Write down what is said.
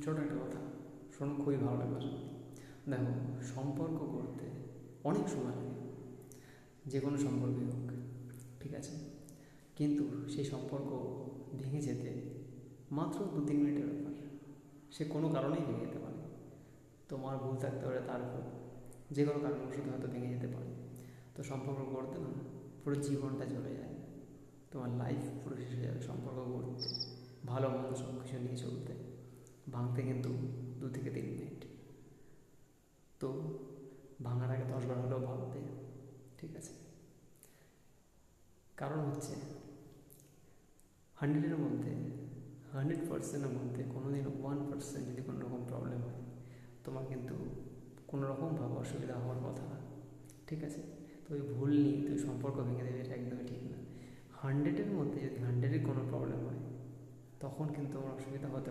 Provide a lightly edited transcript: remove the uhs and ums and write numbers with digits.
ছোট একটা কথা শোনো, খুবই ভালো লাগবে। দেখো, সম্পর্ক করতে অনেক সময় লাগে, যে কোনো সম্পর্কই হোক, ঠিক আছে? কিন্তু সেই সম্পর্ক ভেঙে যেতে মাত্র 2-3 মিনিটের ব্যাপার। সে কোনো কারণেই ভেঙে যেতে পারে, তোমার ভুল থাকতে পারে, তার ভুল, যে কোনো কারণবশত হয়তো ভেঙে যেতে পারে। তো সম্পর্ক করতে না পুরো জীবনটা চলে যায়, তোমার লাইফ পুরো শেষ হয়ে যাবে সম্পর্ক করতে, ভালো মন্দ সব কিছু নিয়ে চলতে। ভাঙতে কিন্তু 2 থেকে 3 মিনিট। তো ভাঙার আগে 10বার হলেও ভাববে, ঠিক আছে? কারণ হচ্ছে 100%-এর মধ্যে কোনো দিন 1% যদি কোনো রকম প্রবলেম হয়, তোমার কিন্তু কোনো রকমভাবে অসুবিধা হওয়ার কথা না, ঠিক আছে? তো ওই ভুল নিয়ে তুই সম্পর্ক ভেঙে দেবে, এটা একদমই ঠিক না। 100-এর মধ্যে যদি 100-এর কোনো প্রবলেম হয়, তখন কিন্তু তোমার অসুবিধা হতে